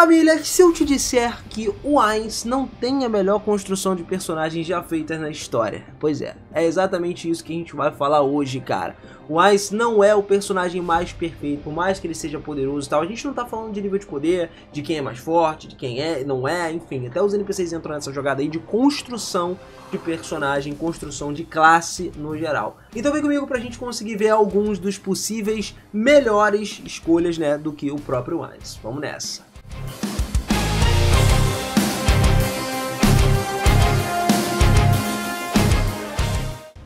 Família, se eu te disser que o Ainz não tem a melhor construção de personagens já feitas na história, pois é exatamente isso que a gente vai falar hoje, cara. O Ainz não é o personagem mais perfeito, por mais que ele seja poderoso e tal, a gente não tá falando de nível de poder, de quem é mais forte, de quem não é, enfim, até os NPCs entram nessa jogada aí de construção de personagem, construção de classe no geral. Então vem comigo pra gente conseguir ver alguns dos possíveis melhores escolhas, né, do que o próprio Ainz. Vamos nessa.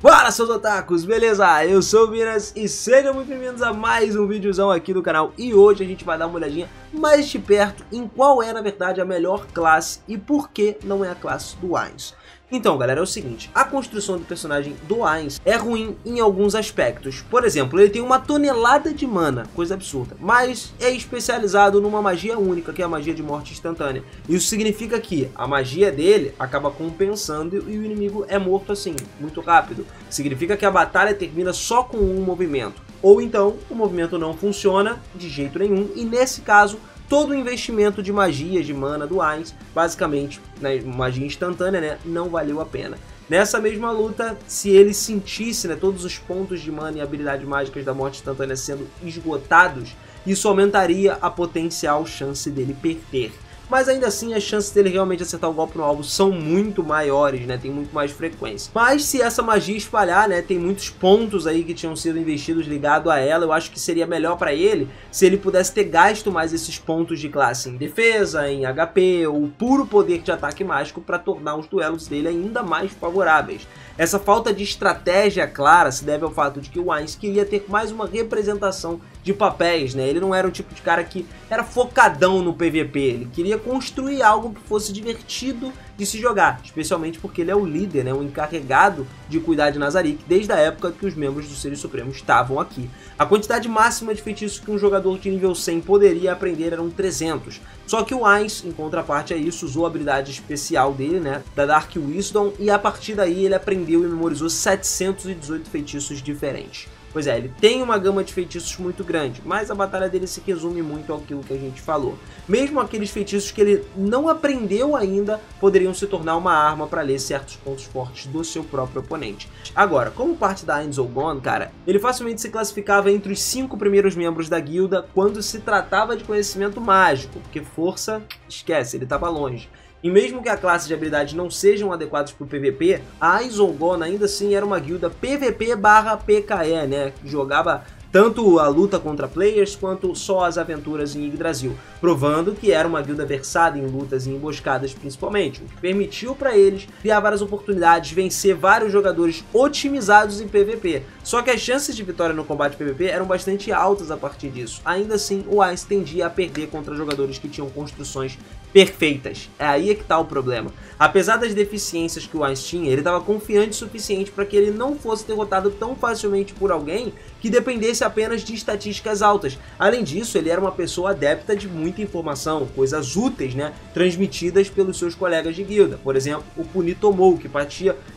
Fala, seus otakus, beleza? Eu sou o Minas e sejam muito bem-vindos a mais um videozão aqui do canal. E hoje a gente vai dar uma olhadinha mais de perto em qual é, na verdade, a melhor classe e por que não é a classe do Ainz. Então, galera, é o seguinte, a construção do personagem do Ainz é ruim em alguns aspectos. Por exemplo, ele tem uma tonelada de mana, coisa absurda, mas é especializado numa magia única, que é a magia de morte instantânea. Isso significa que a magia dele acaba compensando e o inimigo é morto assim, muito rápido. Significa que a batalha termina só com um movimento. Ou então, o movimento não funciona de jeito nenhum e nesse caso, todo o investimento de magia, de mana do Ainz, basicamente, né, magia instantânea, né, não valeu a pena. Nessa mesma luta, se ele sentisse, né, todos os pontos de mana e habilidades mágicas da morte instantânea sendo esgotados, isso aumentaria a potencial chance dele perder. Mas ainda assim as chances dele realmente acertar o golpe no alvo são muito maiores, né? Tem muito mais frequência. Mas se essa magia espalhar, né? Tem muitos pontos aí que tinham sido investidos ligado a ela. Eu acho que seria melhor para ele se ele pudesse ter gasto mais esses pontos de classe em defesa, em HP ou puro poder de ataque mágico para tornar os duelos dele ainda mais favoráveis. Essa falta de estratégia clara se deve ao fato de que o Ainz queria ter mais uma representação de papéis, né? Ele não era o tipo de cara que era focadão no PVP, ele queria construir algo que fosse divertido de se jogar, especialmente porque ele é o líder, né? O encarregado de cuidar de Nazarick desde a época que os membros do Seres Supremos estavam aqui. A quantidade máxima de feitiços que um jogador de nível 100 poderia aprender eram 300, só que o Ainz, em contraparte a isso, usou a habilidade especial dele, né, da Dark Wisdom, e a partir daí ele aprendeu e memorizou 718 feitiços diferentes. Pois é, ele tem uma gama de feitiços muito grande, mas a batalha dele se resume muito àquilo que a gente falou. Mesmo aqueles feitiços que ele não aprendeu ainda, poderiam se tornar uma arma para ler certos pontos fortes do seu próprio oponente. Agora, como parte da Ainz Oogon, cara, ele facilmente se classificava entre os 5 primeiros membros da guilda quando se tratava de conhecimento mágico, porque força, esquece, ele estava longe. E mesmo que a classe de habilidades não sejam adequadas para o PVP, a Ainz Oogon ainda assim era uma guilda PVP/PKE, né? Que jogava tanto a luta contra players quanto só as aventuras em Yggdrasil, provando que era uma guilda versada em lutas e emboscadas principalmente, o que permitiu para eles criar várias oportunidades de vencer vários jogadores otimizados em PVP. Só que as chances de vitória no combate PVP eram bastante altas a partir disso. Ainda assim, o Ainz tendia a perder contra jogadores que tinham construções perfeitas. É aí que tá o problema. Apesar das deficiências que o Ainz tinha, ele estava confiante o suficiente para que ele não fosse derrotado tão facilmente por alguém que dependesse apenas de estatísticas altas. Além disso, ele era uma pessoa adepta de muita informação, coisas úteis, né, transmitidas pelos seus colegas de guilda. Por exemplo, o Punitomou, que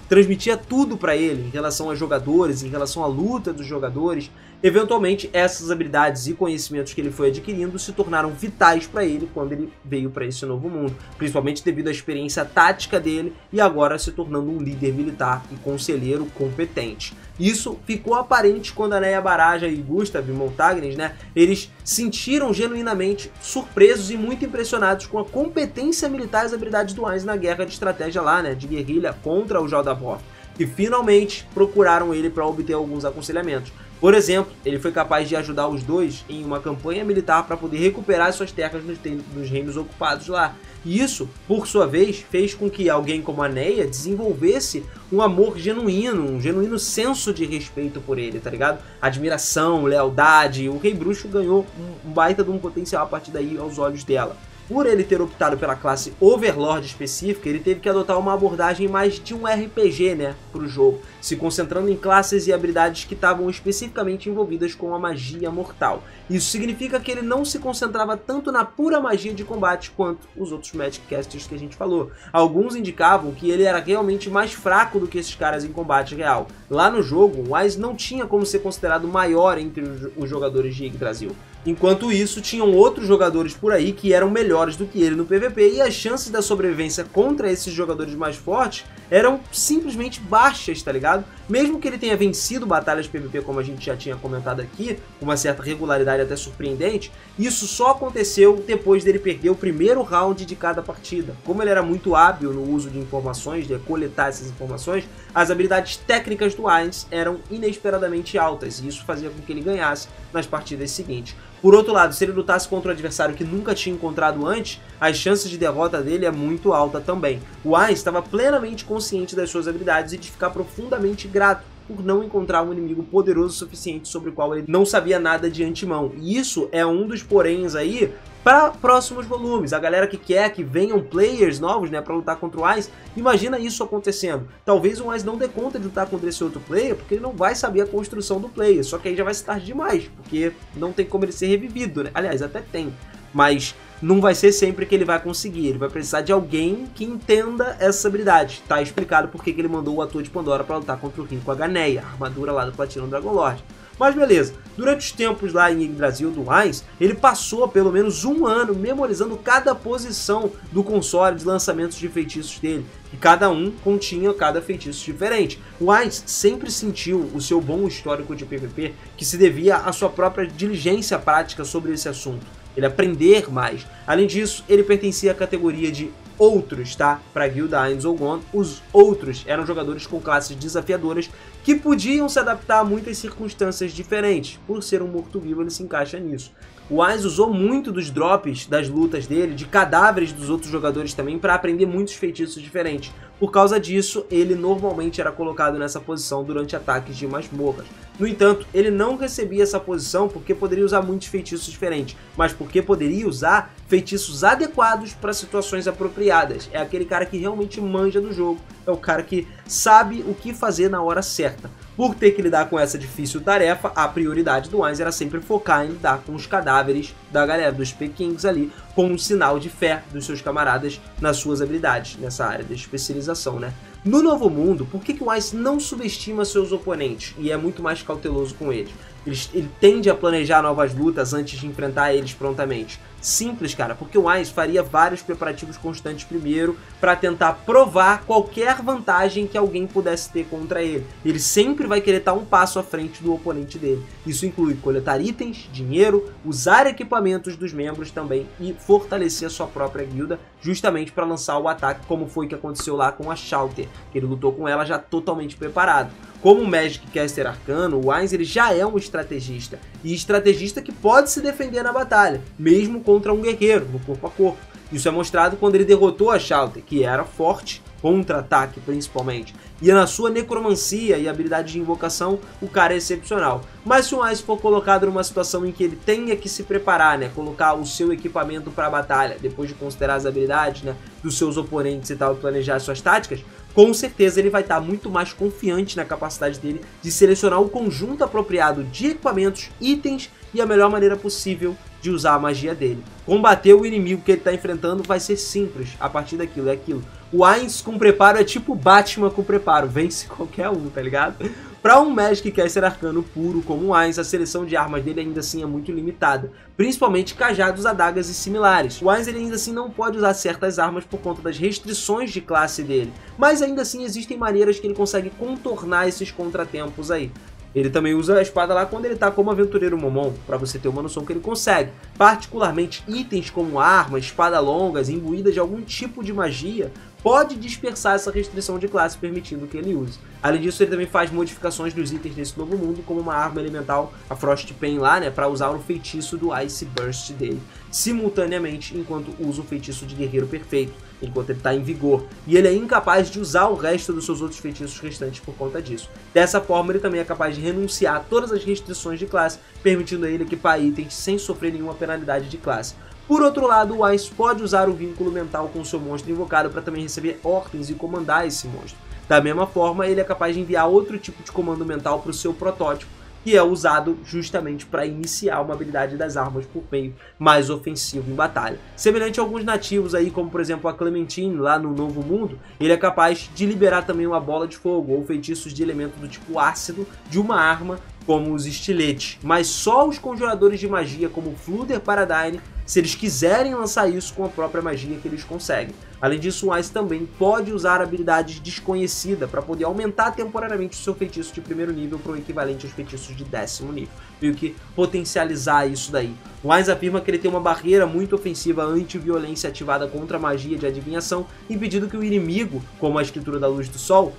transmitia tudo para ele em relação a jogadores, em relação à luta dos jogadores. Eventualmente, essas habilidades e conhecimentos que ele foi adquirindo se tornaram vitais para ele quando ele veio para esse novo mundo, principalmente devido à experiência tática dele e agora se tornando um líder militar e conselheiro competente. Isso ficou aparente quando a Neia Baraja e Gustav Montagnês, né, eles sentiram genuinamente surpresos e muito impressionados com a competência militar e as habilidades do Ainz na guerra de estratégia lá, né, de guerrilha contra o Jaldabor, e finalmente procuraram ele para obter alguns aconselhamentos. Por exemplo, ele foi capaz de ajudar os dois em uma campanha militar para poder recuperar suas terras nos reinos ocupados lá. E isso, por sua vez, fez com que alguém como a Neia desenvolvesse um amor genuíno, um genuíno senso de respeito por ele, tá ligado? Admiração, lealdade. O Rei Bruxo ganhou um baita de um potencial a partir daí aos olhos dela. Por ele ter optado pela classe Overlord específica, ele teve que adotar uma abordagem mais de um RPG, né, para o jogo, se concentrando em classes e habilidades que estavam especificamente envolvidas com a magia mortal. Isso significa que ele não se concentrava tanto na pura magia de combate quanto os outros Magic Casters que a gente falou. Alguns indicavam que ele era realmente mais fraco do que esses caras em combate real. Lá no jogo, o Ainz não tinha como ser considerado maior entre os jogadores de Yggdrasil. Enquanto isso, tinham outros jogadores por aí que eram melhores do que ele no PVP e as chances da sobrevivência contra esses jogadores mais fortes eram simplesmente baixas, tá ligado? Mesmo que ele tenha vencido batalhas PVP, como a gente já tinha comentado aqui, com uma certa regularidade até surpreendente, isso só aconteceu depois dele perder o primeiro round de cada partida. Como ele era muito hábil no uso de informações, de coletar essas informações, as habilidades técnicas do Ainz eram inesperadamente altas, e isso fazia com que ele ganhasse nas partidas seguintes. Por outro lado, se ele lutasse contra um adversário que nunca tinha encontrado antes, as chances de derrota dele é muito alta também. O Ainz estava plenamente consciente das suas habilidades e de ficar profundamente grato por não encontrar um inimigo poderoso o suficiente sobre o qual ele não sabia nada de antemão. E isso é um dos poréns aí para próximos volumes. A galera que quer que venham players novos, né, para lutar contra o Ainz, imagina isso acontecendo. Talvez o Ainz não dê conta de lutar contra esse outro player, porque ele não vai saber a construção do player. Só que aí já vai ser tarde demais, porque não tem como ele ser revivido, né? Aliás, até tem, mas não vai ser sempre que ele vai conseguir. Ele vai precisar de alguém que entenda essa habilidade. Tá explicado porque que ele mandou o Ator de Pandora para lutar contra o Rinko Aganeia, a armadura lá do Platinum Dragon Lord. Mas beleza, durante os tempos lá em Yggdrasil do Ainz, ele passou pelo menos um ano memorizando cada posição do console de lançamentos de feitiços dele, e cada um continha cada feitiço diferente. O Ainz sempre sentiu o seu bom histórico de PVP, que se devia à sua própria diligência prática sobre esse assunto, ele aprender mais. Além disso, ele pertencia à categoria de outros, tá? Para a guilda Ainz Oogon, os outros eram jogadores com classes desafiadoras que podiam se adaptar a muitas circunstâncias diferentes. Por ser um morto-vivo, ele se encaixa nisso. O Ainz usou muito dos drops das lutas dele, de cadáveres dos outros jogadores também, para aprender muitos feitiços diferentes. Por causa disso, ele normalmente era colocado nessa posição durante ataques de masmorras. No entanto, ele não recebia essa posição porque poderia usar muitos feitiços diferentes, mas porque poderia usar feitiços adequados para situações apropriadas. É aquele cara que realmente manja do jogo, é o cara que sabe o que fazer na hora certa. Por ter que lidar com essa difícil tarefa, a prioridade do Ainz era sempre focar em lidar com os cadáveres da galera, dos Pekings ali, com um sinal de fé dos seus camaradas nas suas habilidades, nessa área de especialização, né? No Novo Mundo, por que o Ainz não subestima seus oponentes e é muito mais cauteloso com eles? Ele tende a planejar novas lutas antes de enfrentar eles prontamente. Simples, cara, porque o Ainz faria vários preparativos constantes primeiro para tentar provar qualquer vantagem que alguém pudesse ter contra ele. Ele sempre vai querer estar um passo à frente do oponente dele. Isso inclui coletar itens, dinheiro, usar equipamentos dos membros também e fortalecer a sua própria guilda justamente para lançar o ataque, como foi que aconteceu lá com a Shallter, que ele lutou com ela já totalmente preparado. Como um Magic Caster arcano, o Ainz ele já é um estrategista, e estrategista que pode se defender na batalha, mesmo contra um guerreiro, no corpo a corpo. Isso é mostrado quando ele derrotou a Shallter, que era forte, contra-ataque principalmente, e na sua necromancia e habilidade de invocação, o cara é excepcional. Mas se o Ainz for colocado numa situação em que ele tenha que se preparar, né, colocar o seu equipamento para a batalha, depois de considerar as habilidades, né, dos seus oponentes e tal, e planejar suas táticas, com certeza ele vai estar muito mais confiante na capacidade dele de selecionar o conjunto apropriado de equipamentos, itens e a melhor maneira possível de usar a magia dele. Combater o inimigo que ele está enfrentando vai ser simples a partir daquilo, é aquilo. O Ainz com preparo é tipo Batman com preparo, vence qualquer um, tá ligado? Para um Magic Caster arcano puro como o Ainz, a seleção de armas dele ainda assim é muito limitada, principalmente cajados, adagas e similares. O Ainz ele ainda assim não pode usar certas armas por conta das restrições de classe dele, mas ainda assim existem maneiras que ele consegue contornar esses contratempos aí. Ele também usa a espada lá quando ele tá como aventureiro Momon, para você ter uma noção que ele consegue. Particularmente itens como armas, espada longas, imbuídas de algum tipo de magia, pode dispersar essa restrição de classe, permitindo que ele use. Além disso, ele também faz modificações dos itens desse novo mundo, como uma arma elemental, a Frostpain lá, né, para usar o feitiço do Ice Burst dele, simultaneamente, enquanto usa o feitiço de Guerreiro Perfeito, enquanto ele está em vigor. E ele é incapaz de usar o resto dos seus outros feitiços restantes por conta disso. Dessa forma, ele também é capaz de renunciar a todas as restrições de classe, permitindo a ele equipar itens sem sofrer nenhuma penalidade de classe. Por outro lado, o Ainz pode usar o vínculo mental com o seu monstro invocado para também receber ordens e comandar esse monstro. Da mesma forma, ele é capaz de enviar outro tipo de comando mental para o seu protótipo, que é usado justamente para iniciar uma habilidade das armas por meio mais ofensivo em batalha. Semelhante a alguns nativos aí, como por exemplo a Clementine lá no Novo Mundo, ele é capaz de liberar também uma bola de fogo ou feitiços de elemento do tipo ácido de uma arma como os estiletes, mas só os conjuradores de magia como Flutter Paradigm, se eles quiserem lançar isso com a própria magia que eles conseguem. Além disso, o Ice também pode usar habilidades desconhecidas para poder aumentar temporariamente o seu feitiço de primeiro nível para o equivalente aos feitiços de 10º nível, meio que potencializar isso daí. O Ice afirma que ele tem uma barreira muito ofensiva anti-violência ativada contra a magia de adivinhação, impedindo que o inimigo, como a escritura da luz do sol,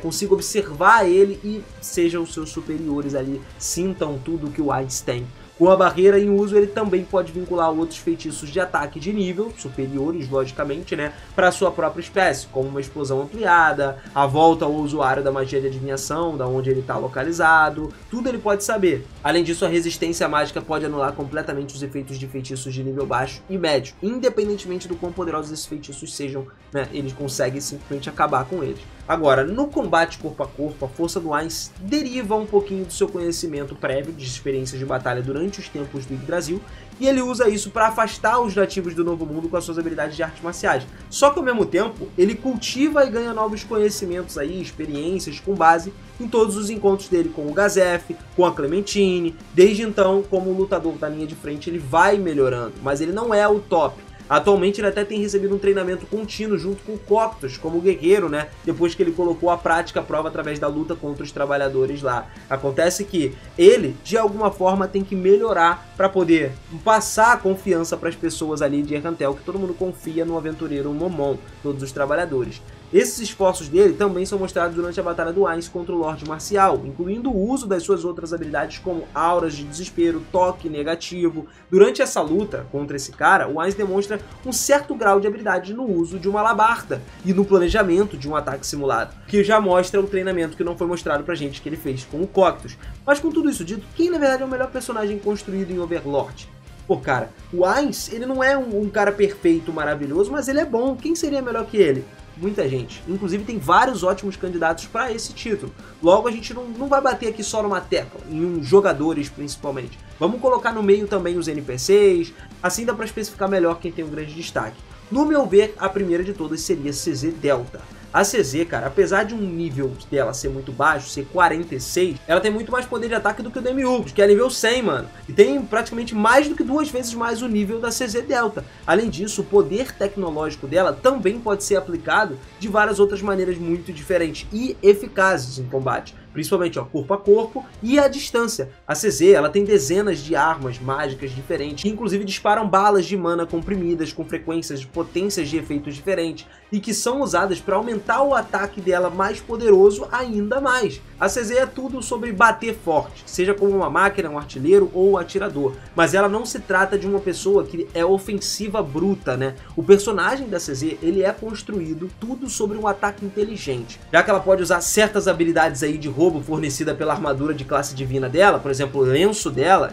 consiga observar ele e sejam os seus superiores ali, sintam tudo que o Ice tem. Com a barreira em uso, ele também pode vincular outros feitiços de ataque de nível, superiores, logicamente, né, para a sua própria espécie, como uma explosão ampliada, a volta ao usuário da magia de adivinhação, da onde ele está localizado, tudo ele pode saber. Além disso, a resistência mágica pode anular completamente os efeitos de feitiços de nível baixo e médio, independentemente do quão poderosos esses feitiços sejam, né, ele consegue simplesmente acabar com eles. Agora, no combate corpo a corpo, a força do Ainz deriva um pouquinho do seu conhecimento prévio de experiências de batalha durante os tempos do Yggdrasil, e ele usa isso para afastar os nativos do Novo Mundo com as suas habilidades de artes marciais. Só que ao mesmo tempo, ele cultiva e ganha novos conhecimentos aí, experiências com base em todos os encontros dele com o Gazef, com a Clementine. Desde então, como lutador da linha de frente, ele vai melhorando, mas ele não é o top. Atualmente ele até tem recebido um treinamento contínuo junto com o Coctos, como guerreiro, né? Depois que ele colocou a prática à prova através da luta contra os trabalhadores lá. Acontece que ele, de alguma forma, tem que melhorar para poder passar a confiança para as pessoas ali de Errantel, que todo mundo confia no aventureiro Momon, todos os trabalhadores. Esses esforços dele também são mostrados durante a batalha do Ainz contra o Lorde Marcial, incluindo o uso das suas outras habilidades como auras de desespero, toque negativo. Durante essa luta contra esse cara, o Ainz demonstra um certo grau de habilidade no uso de uma labarta e no planejamento de um ataque simulado, que já mostra o treinamento que não foi mostrado pra gente que ele fez com o Coctos. Mas com tudo isso dito, quem na verdade é o melhor personagem construído em Overlord? Pô, cara, o Ainz, ele não é um cara perfeito, maravilhoso, mas ele é bom. Quem seria melhor que ele? Muita gente. Inclusive tem vários ótimos candidatos para esse título. Logo a gente não vai bater aqui só numa tecla, em jogadores principalmente. Vamos colocar no meio também os NPCs, assim dá para especificar melhor quem tem um grande destaque. No meu ver, a primeira de todas seria CZ Delta. A CZ, cara, apesar de um nível dela ser muito baixo, ser 46, ela tem muito mais poder de ataque do que o Demiurgos, que é nível 100, mano. E tem praticamente mais do que 2 vezes mais o nível da CZ Delta. Além disso, o poder tecnológico dela também pode ser aplicado de várias outras maneiras muito diferentes e eficazes em combate. Principalmente corpo a corpo e à distância. A CZ ela tem dezenas de armas mágicas diferentes, que inclusive disparam balas de mana comprimidas com frequências de potências de efeitos diferentes e que são usadas para aumentar o ataque dela mais poderoso ainda mais. A CZ é tudo sobre bater forte, seja como uma máquina, um artilheiro ou um atirador, mas ela não se trata de uma pessoa que é ofensiva bruta, né? O personagem da CZ ele é construído tudo sobre um ataque inteligente, já que ela pode usar certas habilidades aí de roubo fornecida pela armadura de classe divina dela, por exemplo, o lenço dela,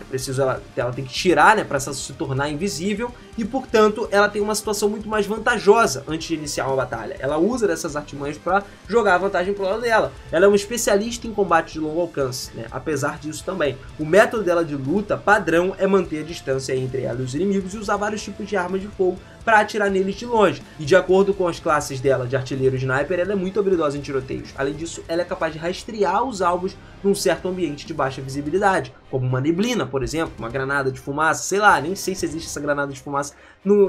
ela tem que tirar, né, para se tornar invisível, e portanto ela tem uma situação muito mais vantajosa antes de iniciar uma batalha. Ela usa dessas artimanhas para jogar a vantagem pro lado dela. Ela é uma especialista em combate de longo alcance, né? Apesar disso também. O método dela de luta padrão é manter a distância entre ela e os inimigos e usar vários tipos de armas de fogo para atirar neles de longe. E de acordo com as classes dela de artilheiro e sniper, ela é muito habilidosa em tiroteios. Além disso, ela é capaz de rastrear os alvos num certo ambiente de baixa visibilidade, como uma neblina, por exemplo, uma granada de fumaça, sei lá, nem sei se existe essa granada de fumaça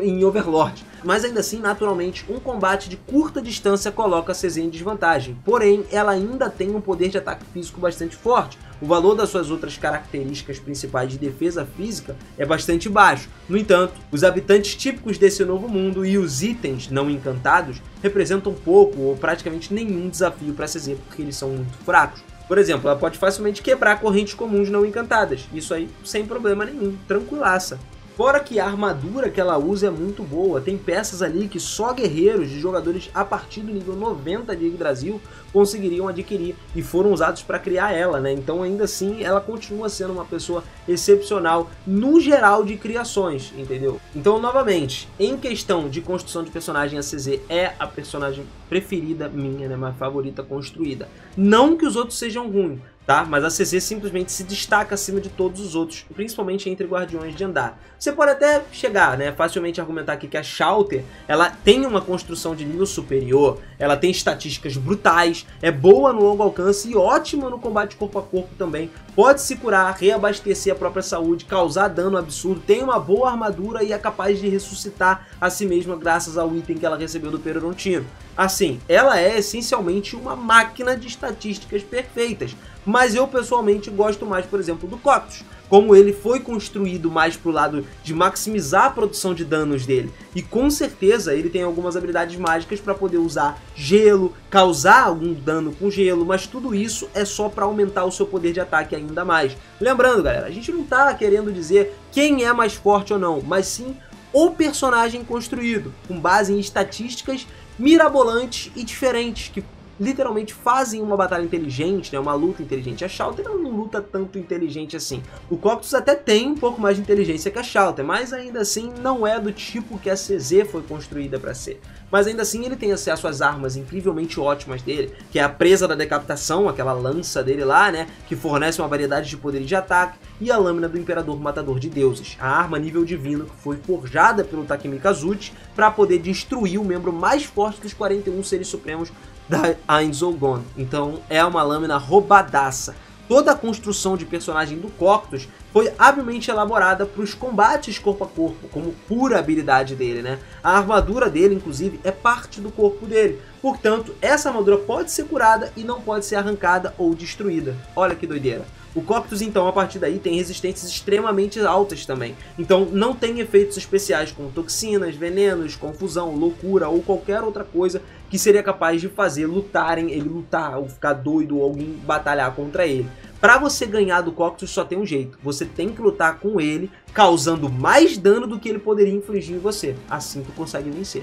em Overlord. Mas ainda assim, naturalmente, um combate de curta distância coloca a CZ em desvantagem. Porém, ela ainda tem um poder de ataque físico bastante forte. O valor das suas outras características principais de defesa física é bastante baixo. No entanto, os habitantes típicos desse novo mundo e os itens não encantados representam pouco ou praticamente nenhum desafio para a CZ porque eles são muito fracos. Por exemplo, ela pode facilmente quebrar correntes comuns não encantadas, isso aí sem problema nenhum, tranquilaça. Fora que a armadura que ela usa é muito boa, tem peças ali que só guerreiros de jogadores a partir do nível 90 de Yggdrasil conseguiriam adquirir e foram usados para criar ela, né? Então ainda assim ela continua sendo uma pessoa excepcional no geral de criações, entendeu? Então novamente, em questão de construção de personagem, a CZ é a personagem preferida minha, né? Minha favorita construída. Não que os outros sejam ruins. tá? Mas a CZ simplesmente se destaca acima de todos os outros, principalmente entre guardiões de andar. Você pode até chegar, né, facilmente argumentar aqui que a Shallter, ela tem uma construção de nível superior, ela tem estatísticas brutais, é boa no longo alcance e ótima no combate corpo a corpo também, pode se curar, reabastecer a própria saúde, causar dano absurdo, tem uma boa armadura e é capaz de ressuscitar a si mesma graças ao item que ela recebeu do Peronontino. Assim, ela é essencialmente uma máquina de estatísticas perfeitas, mas eu pessoalmente gosto mais, por exemplo, do Coctus, como ele foi construído mais pro lado de maximizar a produção de danos dele, e com certeza ele tem algumas habilidades mágicas para poder usar gelo, causar algum dano com gelo, mas tudo isso é só para aumentar o seu poder de ataque ainda mais. Lembrando, galera, a gente não tá querendo dizer quem é mais forte ou não, mas sim o personagem construído, com base em estatísticas mirabolantes e diferentes, que literalmente fazem uma batalha inteligente, né, uma luta inteligente. A Shallter não luta tanto inteligente assim. O Coctus até tem um pouco mais de inteligência que a Shallter, mas ainda assim não é do tipo que a CZ foi construída para ser. Mas ainda assim ele tem acesso às armas incrivelmente ótimas dele, que é a presa da decapitação, aquela lança dele lá, né, que fornece uma variedade de poderes de ataque, e a lâmina do Imperador Matador de Deuses, a arma nível divino que foi forjada pelo Takemi Kazuchi para poder destruir o membro mais forte dos 41 seres supremos da Ainz Oogun. Então é uma lâmina roubadaça. Toda a construção de personagem do Coctus foi habilmente elaborada para os combates corpo a corpo, como pura habilidade dele, né? A armadura dele, inclusive, é parte do corpo dele. Portanto, essa armadura pode ser curada e não pode ser arrancada ou destruída. Olha que doideira. O Coctus, então, a partir daí, tem resistências extremamente altas também. Então, não tem efeitos especiais como toxinas, venenos, confusão, loucura ou qualquer outra coisa que seria capaz de fazer ele lutar ou ficar doido ou alguém batalhar contra ele. Para você ganhar do Coctus só tem um jeito, você tem que lutar com ele, causando mais dano do que ele poderia infligir em você. Assim tu consegue vencer.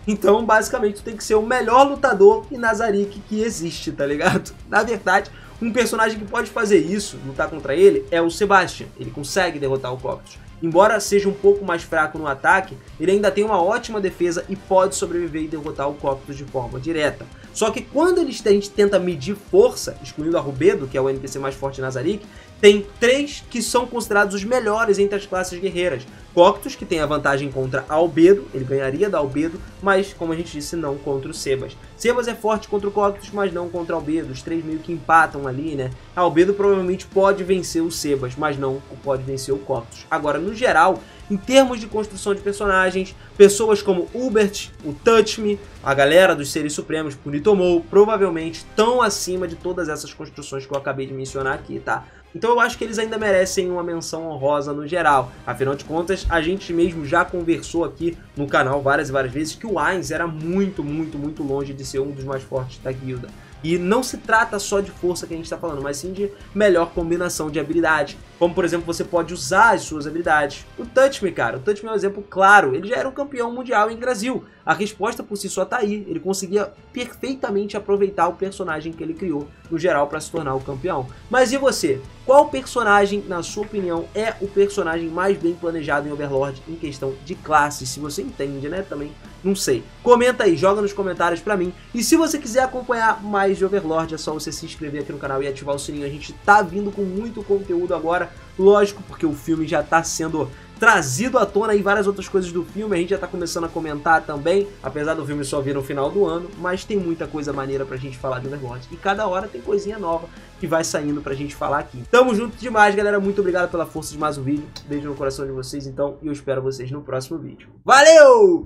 Então, basicamente, tu tem que ser o melhor lutador e Nazarick que existe, tá ligado? Na verdade, um personagem que pode fazer isso, lutar contra ele, é o Sebastian. Ele consegue derrotar o Coctus. Embora seja um pouco mais fraco no ataque, ele ainda tem uma ótima defesa e pode sobreviver e derrotar o Coctus de forma direta. Só que quando a gente tenta medir força, excluindo a Rubedo, que é o NPC mais forte de Nazarick, tem 3 que são considerados os melhores entre as classes guerreiras. Coctus, que tem a vantagem contra a Albedo, ele ganharia da Albedo, mas, como a gente disse, não contra o Sebas. Sebas é forte contra o Coctus, mas não contra a Albedo. Os 3 meio que empatam ali, né? A Albedo provavelmente pode vencer o Sebas, mas não pode vencer o Coctus. Agora, no geral, em termos de construção de personagens, pessoas como Hubert, o Touch Me, a galera dos Seres Supremos, Punitomou, provavelmente estão acima de todas essas construções que eu acabei de mencionar aqui, tá? Então eu acho que eles ainda merecem uma menção honrosa no geral. Afinal de contas, a gente mesmo já conversou aqui no canal várias e várias vezes que o Ainz era muito longe de ser um dos mais fortes da guilda. E não se trata só de força que a gente está falando, mas sim de melhor combinação de habilidade. Como, por exemplo, você pode usar as suas habilidades. O Touch Me, cara. O Touch Me é um exemplo claro. Ele já era um campeão mundial em Brasil. A resposta por si só tá aí. Ele conseguia perfeitamente aproveitar o personagem que ele criou, no geral, para se tornar o campeão. Mas e você? Qual personagem, na sua opinião, é o personagem mais bem planejado em Overlord em questão de classe? Se você entende, né? Também não sei. Comenta aí, joga nos comentários pra mim. E se você quiser acompanhar mais de Overlord, é só você se inscrever aqui no canal e ativar o sininho. A gente tá vindo com muito conteúdo agora, lógico, porque o filme já tá sendo trazido à tona e várias outras coisas do filme, a gente já tá começando a comentar também, apesar do filme só vir no final do ano, mas tem muita coisa maneira pra gente falar de Overlord, e cada hora tem coisinha nova que vai saindo pra gente falar aqui. Tamo junto demais, galera, muito obrigado pela força de mais um vídeo, beijo no coração de vocês então, e eu espero vocês no próximo vídeo. Valeu!